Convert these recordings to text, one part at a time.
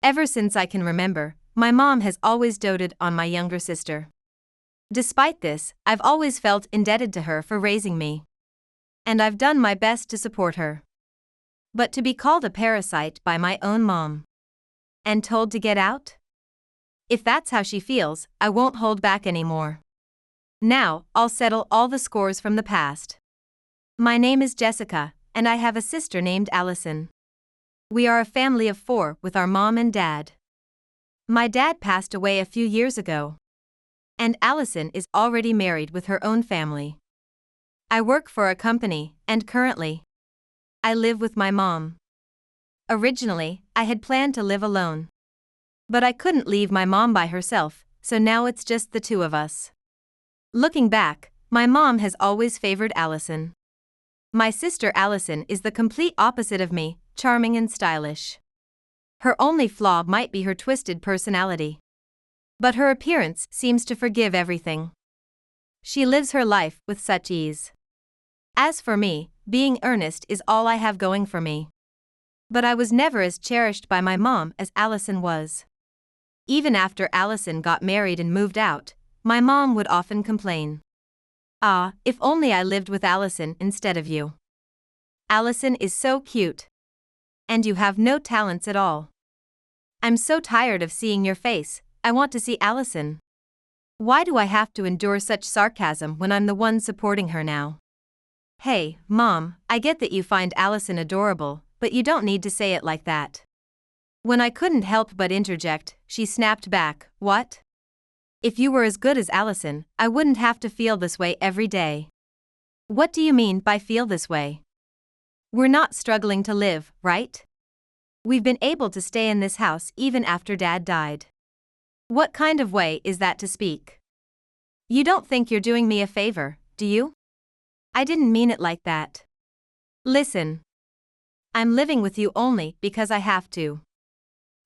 Ever since I can remember, my mom has always doted on my younger sister. Despite this, I've always felt indebted to her for raising me. And I've done my best to support her. But to be called a parasite by my own mom and told to get out? If that's how she feels, I won't hold back anymore. Now, I'll settle all the scores from the past. My name is Jessica, and I have a sister named Allison. We are a family of 4 with our mom and dad. My dad passed away a few years ago. And Allison is already married with her own family. I work for a company, and currently, I live with my mom. Originally, I had planned to live alone. But I couldn't leave my mom by herself, so now it's just the 2 of us. Looking back, my mom has always favored Allison. My sister Allison is the complete opposite of me, charming and stylish. Her only flaw might be her twisted personality. But her appearance seems to forgive everything. She lives her life with such ease. As for me, being earnest is all I have going for me. But I was never as cherished by my mom as Allison was. Even after Allison got married and moved out, my mom would often complain. "Ah, if only I lived with Allison instead of you. Allison is so cute. And you have no talents at all. I'm so tired of seeing your face, I want to see Allison. Why do I have to endure such sarcasm when I'm the one supporting her now?" Hey, Mom, I get that you find Allison adorable, but you don't need to say it like that. When I couldn't help but interject, she snapped back, "What? If you were as good as Allison, I wouldn't have to feel this way every day." What do you mean by feel this way? We're not struggling to live, right? We've been able to stay in this house even after Dad died. What kind of way is that to speak? You don't think you're doing me a favor, do you? I didn't mean it like that. Listen. I'm living with you only because I have to.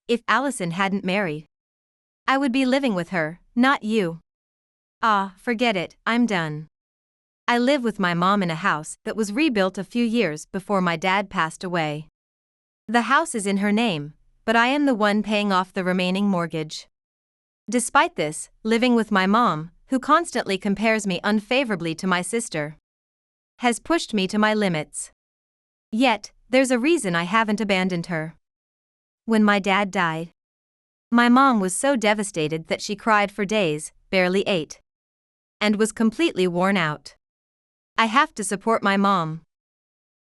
If Allison hadn't married, I would be living with her, not you. Ah, forget it, I'm done. I live with my mom in a house that was rebuilt a few years before my dad passed away. The house is in her name, but I am the one paying off the remaining mortgage. Despite this, living with my mom, who constantly compares me unfavorably to my sister, has pushed me to my limits. Yet, there's a reason I haven't abandoned her. When my dad died, my mom was so devastated that she cried for days, barely ate, and was completely worn out. I have to support my mom.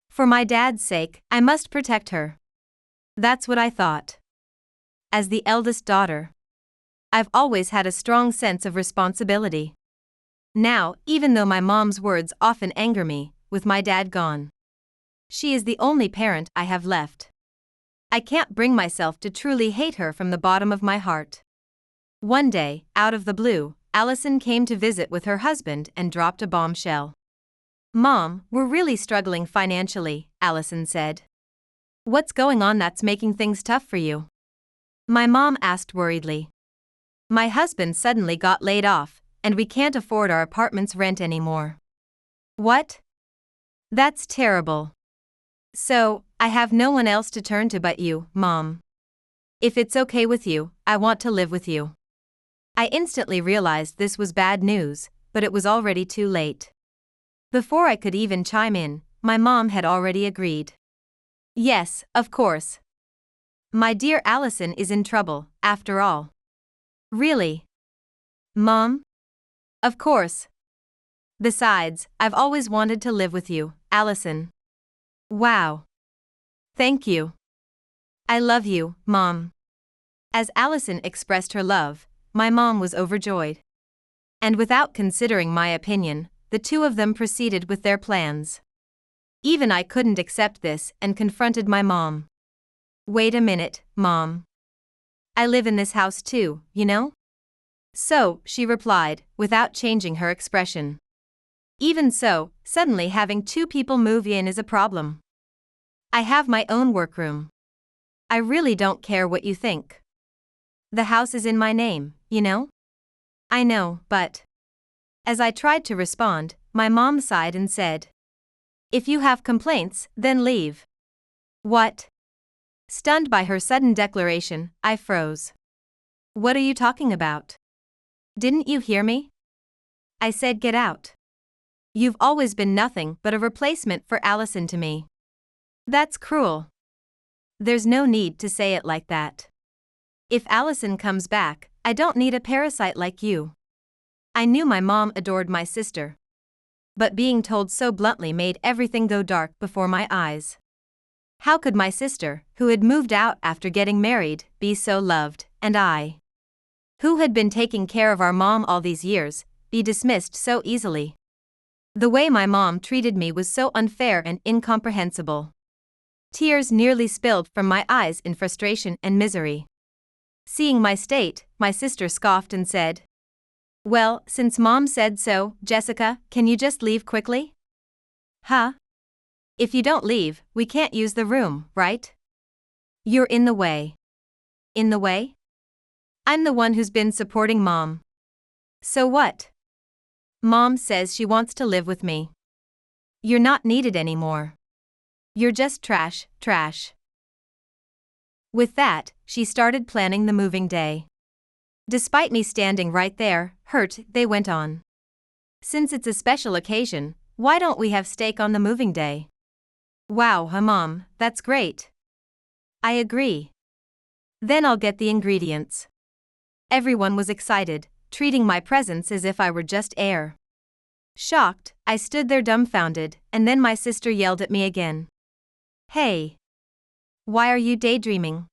For my dad's sake, I must protect her. That's what I thought. As the eldest daughter, I've always had a strong sense of responsibility. Now, even though my mom's words often anger me, with my dad gone, she is the only parent I have left. I can't bring myself to truly hate her from the bottom of my heart. One day, out of the blue, Allison came to visit with her husband and dropped a bombshell. "Mom, we're really struggling financially," Allison said. "What's going on that's making things tough for you?" My mom asked worriedly. "My husband suddenly got laid off, and we can't afford our apartment's rent anymore." "What? That's terrible. So, I have no one else to turn to but you, Mom. If it's okay with you, I want to live with you." I instantly realized this was bad news, but it was already too late. Before I could even chime in, my mom had already agreed. "Yes, of course. My dear Allison is in trouble, after all." "Really? Mom?" "Of course. Besides, I've always wanted to live with you, Allison." "Wow. Thank you. I love you, Mom." As Allison expressed her love, my mom was overjoyed. And without considering my opinion, the 2 of them proceeded with their plans. Even I couldn't accept this and confronted my mom. "Wait a minute, Mom. I live in this house too, you know?" "So," she replied, without changing her expression. "Even so, suddenly having 2 people move in is a problem. I have my own workroom. I really don't care what you think. The house is in my name, you know?" "I know, but..." As I tried to respond, my mom sighed and said, "If you have complaints, then leave." "What? Stunned by her sudden declaration, I froze. What are you talking about? Didn't you hear me? I said get out. You've always been nothing but a replacement for Allison to me. That's cruel. There's no need to say it like that. If Allison comes back, I don't need a parasite like you. I knew my mom adored my sister. But being told so bluntly made everything go dark before my eyes. How could my sister, who had moved out after getting married, be so loved, and I, who had been taking care of our mom all these years, be dismissed so easily? The way my mom treated me was so unfair and incomprehensible. Tears nearly spilled from my eyes in frustration and misery. Seeing my state, my sister scoffed and said, "Well, since Mom said so, Jessica, can you just leave quickly?" Huh? If you don't leave, we can't use the room, right? You're in the way. In the way? I'm the one who's been supporting Mom. So what? Mom says she wants to live with me. You're not needed anymore. You're just trash, trash. With that, she started planning the moving day. Despite me standing right there, hurt, they went on. Since it's a special occasion, why don't we have steak on the moving day? Wow, huh, Mom, that's great. I agree. Then I'll get the ingredients. Everyone was excited, treating my presence as if I were just air. Shocked, I stood there dumbfounded, and then my sister yelled at me again. Hey! Why are you daydreaming?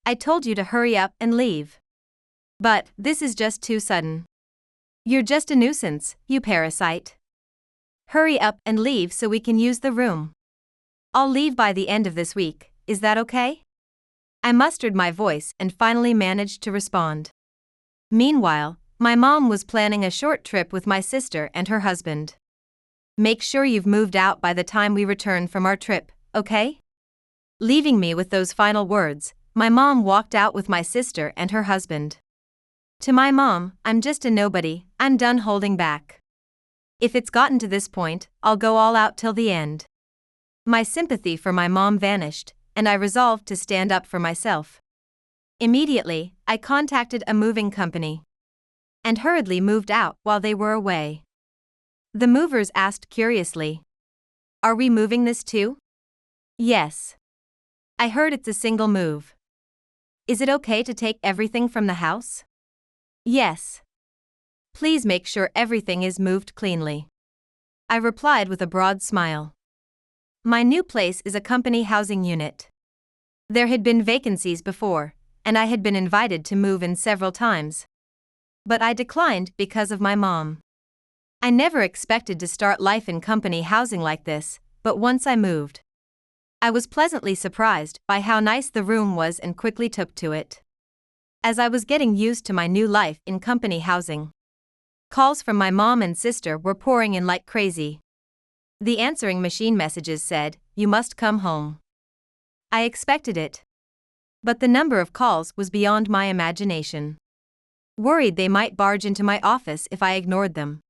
I told you to hurry up and leave. But this is just too sudden. You're just a nuisance, you parasite. Hurry up and leave so we can use the room. I'll leave by the end of this week, is that okay? I mustered my voice and finally managed to respond. Meanwhile, my mom was planning a short trip with my sister and her husband. Make sure you've moved out by the time we return from our trip, okay? Leaving me with those final words, my mom walked out with my sister and her husband. To my mom, I'm just a nobody, I'm done holding back. If it's gotten to this point, I'll go all out till the end. My sympathy for my mom vanished, and I resolved to stand up for myself. Immediately, I contacted a moving company and hurriedly moved out while they were away. The movers asked curiously, "Are we moving this too?" "Yes. I heard it's a single move. Is it okay to take everything from the house?" "Yes. Please make sure everything is moved cleanly." I replied with a broad smile. My new place is a company housing unit. There had been vacancies before, and I had been invited to move in several times. But I declined because of my mom. I never expected to start life in company housing like this, but once I moved, I was pleasantly surprised by how nice the room was and quickly took to it. As I was getting used to my new life in company housing, calls from my mom and sister were pouring in like crazy. The answering machine messages said, "You must come home." I expected it. But the number of calls was beyond my imagination. Worried they might barge into my office if I ignored them,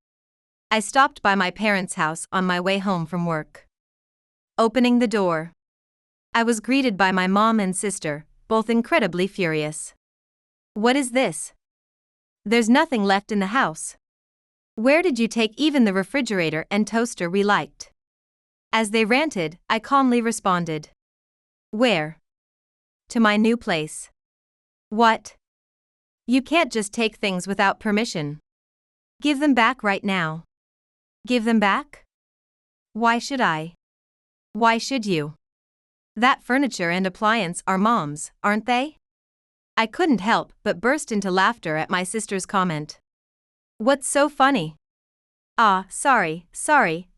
I stopped by my parents' house on my way home from work. Opening the door, I was greeted by my mom and sister, both incredibly furious. "What is this? There's nothing left in the house. Where did you take even the refrigerator and toaster we liked?" As they ranted, I calmly responded. "Where?" "To my new place." "What? You can't just take things without permission. Give them back right now." "Give them back? Why should I? Why should you? That furniture and appliance are Mom's, aren't they?" I couldn't help but burst into laughter at my sister's comment. "What's so funny?" "Ah, sorry,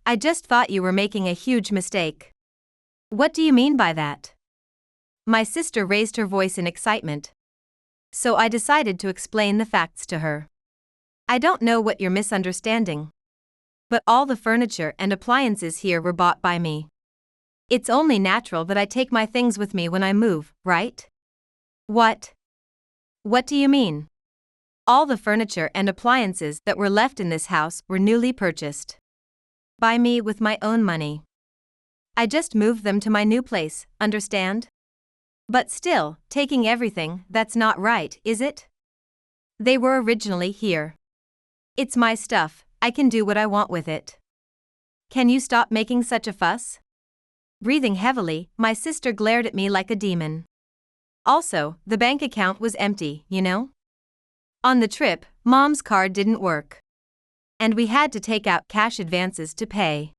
I just thought you were making a huge mistake." "What do you mean by that?" My sister raised her voice in excitement. So I decided to explain the facts to her. "I don't know what you're misunderstanding, but all the furniture and appliances here were bought by me. It's only natural that I take my things with me when I move, right?" "What? What do you mean?" "All the furniture and appliances that were left in this house were newly purchased by me with my own money. I just moved them to my new place, understand?" But still, taking everything, that's not right, is it? They were originally here. It's my stuff, I can do what I want with it. Can you stop making such a fuss? Breathing heavily, my sister glared at me like a demon. Also, the bank account was empty, you know? On the trip, Mom's card didn't work. And we had to take out cash advances to pay.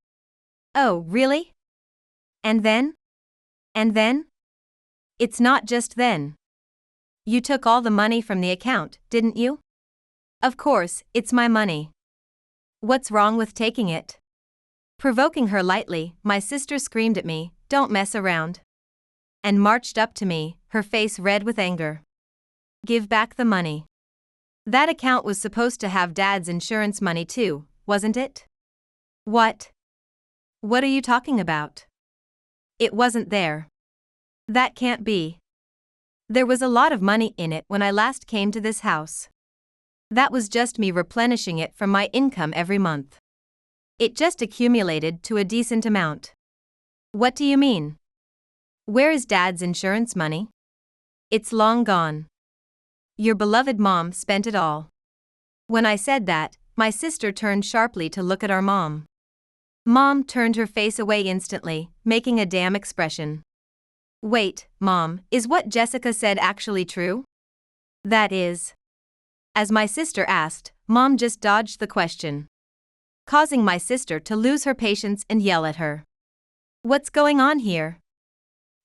Oh, really? And then? And then? It's not just then. You took all the money from the account, didn't you? Of course, it's my money. What's wrong with taking it? Provoking her lightly, my sister screamed at me, "Don't mess around," and marched up to me, her face red with anger. Give back the money. That account was supposed to have Dad's insurance money too, wasn't it? What? What are you talking about? It wasn't there. That can't be. There was a lot of money in it when I last came to this house. That was just me replenishing it from my income every month. It just accumulated to a decent amount. What do you mean? Where is Dad's insurance money? It's long gone. Your beloved mom spent it all. When I said that, my sister turned sharply to look at our mom. Mom turned her face away instantly, making a damn expression. Wait, Mom, is what Jessica said actually true? That is. As my sister asked, Mom just dodged the question, causing my sister to lose her patience and yell at her. What's going on here?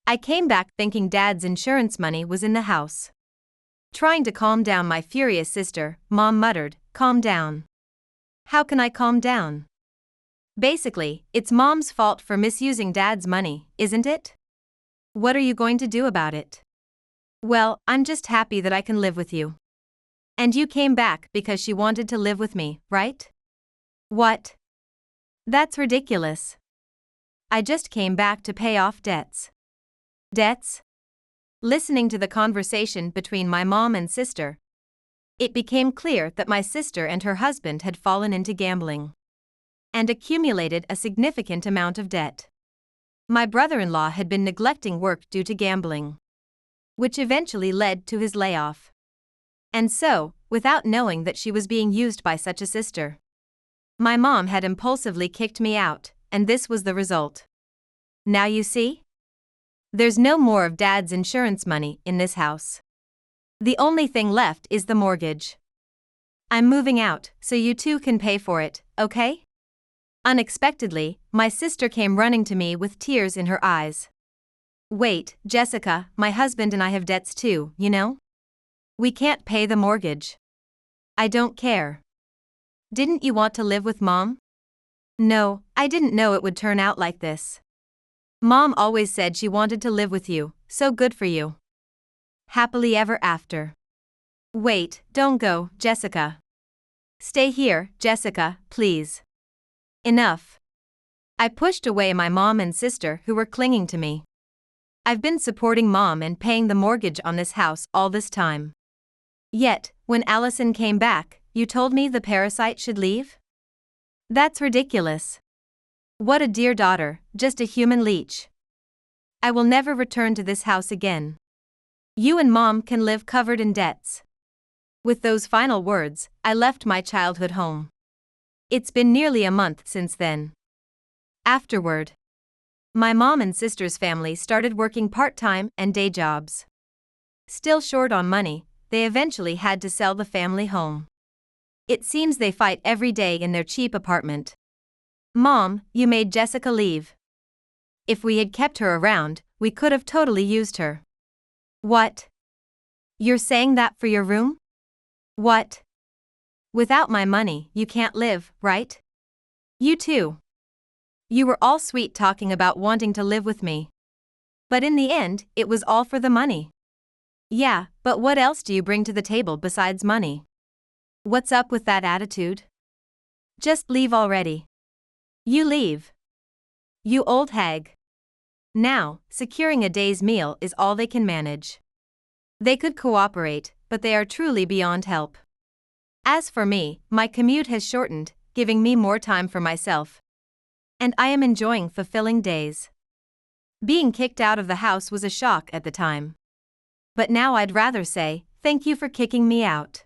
I came back thinking Dad's insurance money was in the house. Trying to calm down my furious sister, Mom muttered, "Calm down." How can I calm down? Basically, it's Mom's fault for misusing Dad's money, isn't it? What are you going to do about it? Well, I'm just happy that I can live with you. And you came back because she wanted to live with me, right? What? That's ridiculous. I just came back to pay off debts. Debts? Listening to the conversation between my mom and sister, it became clear that my sister and her husband had fallen into gambling and accumulated a significant amount of debt. My brother-in-law had been neglecting work due to gambling, which eventually led to his layoff. And so, without knowing that she was being used by such a sister, my mom had impulsively kicked me out, and this was the result. Now you see? There's no more of Dad's insurance money in this house. The only thing left is the mortgage. I'm moving out, so you two can pay for it, okay? Unexpectedly, my sister came running to me with tears in her eyes. Wait, Jessica, my husband and I have debts too, you know? We can't pay the mortgage. I don't care. Didn't you want to live with Mom? No, I didn't know it would turn out like this. Mom always said she wanted to live with you, so good for you. Happily ever after. Wait, don't go, Jessica. Stay here, Jessica, please. Enough. I pushed away my mom and sister who were clinging to me. I've been supporting Mom and paying the mortgage on this house all this time. Yet, when Allison came back, you told me the parasite should leave? That's ridiculous. What a dear daughter, just a human leech. I will never return to this house again. You and Mom can live covered in debts. With those final words, I left my childhood home. It's been nearly a month since then. Afterward, my mom and sister's family started working part-time and day jobs. Still short on money, they eventually had to sell the family home. It seems they fight every day in their cheap apartment. Mom, you made Jessica leave. If we had kept her around, we could have totally used her. What? You're saying that for your room? What? Without my money, you can't live, right? You too. You were all sweet talking about wanting to live with me. But in the end, it was all for the money. Yeah, but what else do you bring to the table besides money? What's up with that attitude? Just leave already. You leave. You old hag. Now, securing a day's meal is all they can manage. They could cooperate, but they are truly beyond help. As for me, my commute has shortened, giving me more time for myself. And I am enjoying fulfilling days. Being kicked out of the house was a shock at the time. But now I'd rather say, thank you for kicking me out.